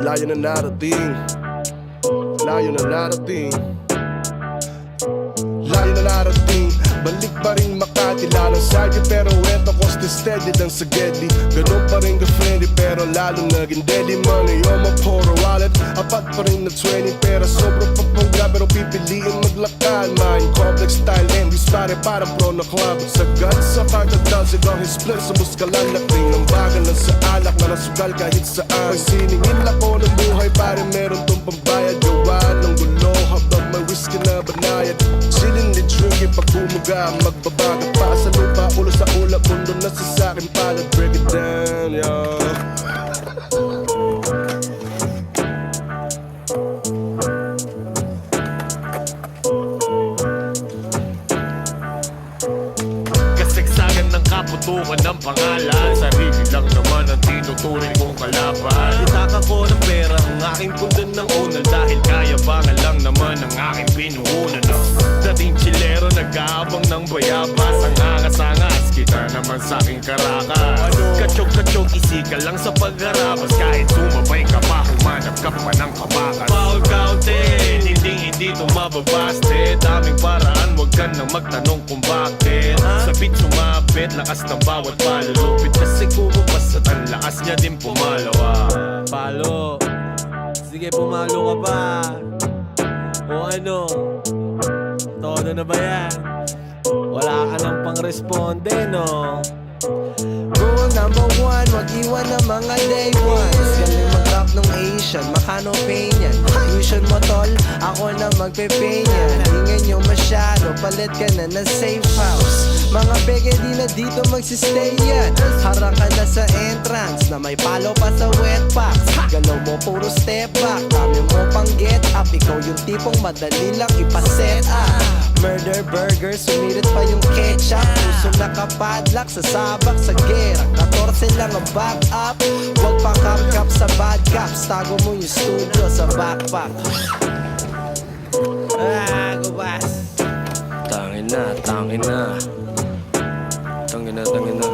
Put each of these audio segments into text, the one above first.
layo na narating, layo na narating, layo na narating. Balik pa rin Makati, lalong sagyo pero eto coste steady lang sa Gedli. Ganun pa rin ka-friendly pero lalong naging deadly. Money on my photo wallet, apat pa rin na 20 pera. Sobrang papangga pero pipiliin maglakad. Mind complex style and we started para pro na club. Sagad sa pagkatao sigaw his split sa muskalan. Laking ng bagal lang sa alak na nasugal kahit saan. Pag siningin ako ng buhay pare meron tong pambayad. Gawa ng gulo habang may whiskey na banayad. Chillin' ni drinking pag bumuga, magbabaga pa sa lupa, ulo sa ulap, mundo na sa akin palad. Break it down, yo. Kasagsagan ng kaputukan ng pangalan, sarili lang naman ang tinuturing kong kalaban. Itaka ko ng pera ang aking pundan ng unal, dahil kayabangan lang naman ang aking pinuhunan. Dating chilero, nag-aabang ng bayabas. Ang angas-angas, kita naman sa aking karakas. Katsog-katsog, isika lang sa pagharabas. Kahit sumabay ka pa, humanap ka pa ng kabakas. Foul counted, hindi tumababaste. Daming paraan, wag ka nang magtanong kung bakit. Sabit sumabit, lakas ng bawat palulupit. Kasi kumabas at ang lakas niya din pumalawa. Palo, sige pumalo ka pa. O ano, todo na ba yan? Wala ka nang pang-responde, no? Rule number 1, wag iwan ng mga day ones. Galing mag-rap nung Asian, makano pain yan. Tuition mo tol, ako na magpe-pay yan. Ingay nyo masyado, palit ka na ng safe house. Mga bege di na dito magsistay yan. Harang ka na sa entrance, na may palo pa sa wet box. Galaw mo puro step back, dami mo pang get up. Ikaw yung tipong madali lang ipaset up. Murder burger, sumirit pa yung ketchup. Puso nakapadlock sa sabak sa gera. 14 lang ang back up. Huwag pa kap-kap sa bad caps. Tago mo yung studio sa backpack. Gubas. Tangin na, tangin na. Tangin na, tangin na.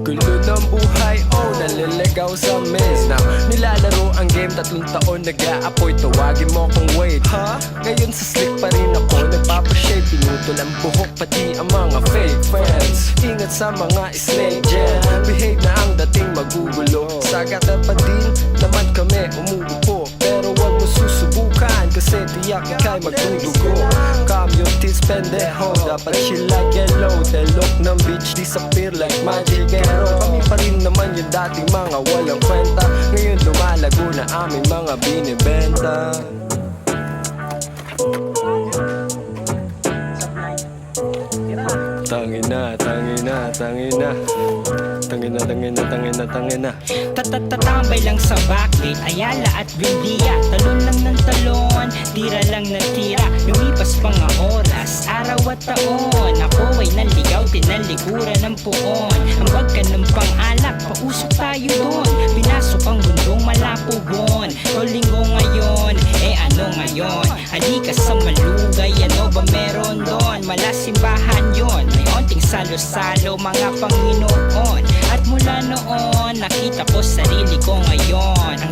Gulo ng buhay, oh, naliligaw sa miss. Now, nilalaro ang game, 3 taon nag-a-apoy. Tawagin mo kung wait, ha? Ngayon sa slick pa rin ako, nagpapashave. Pinutol ang buhok, pati ang mga fake friends. Ingat sa mga snake gel. Behave na ang dating magugulo. Sagatan pa din naman kami umuupo. Pero wag mo susubukan, kasi tiyak ikay magdudugo. Calm your tits, pendejo. Dapat chill like yellow. Telok ng beach, disappear like magic. Pero kami pa rin naman yung dating mga walang kwenta. Ngayon lumalago na aming mga binibenta. Tangina, tangina, tangina. Tangina, tangina, tangina, tangina. Tatatambay lang sa backgate, Ayala at Buendia. Talon lang ng talon, tira lang ng tira. Lumipas pa nga oras, araw at taon. Ako ay naligaw, tinalikuran ng puon. Ambag ka ng pang-alak, pausok tayo doon. Pinasok ang bundong malapugon. O linggo ngayon, ano ngayon? Halika sa malugay, ano ba meron doon? Malasimbahan yon, may onting salo-salo, mga Panginoon. At mula noon, nakita ko sarili ko ngayon. Ang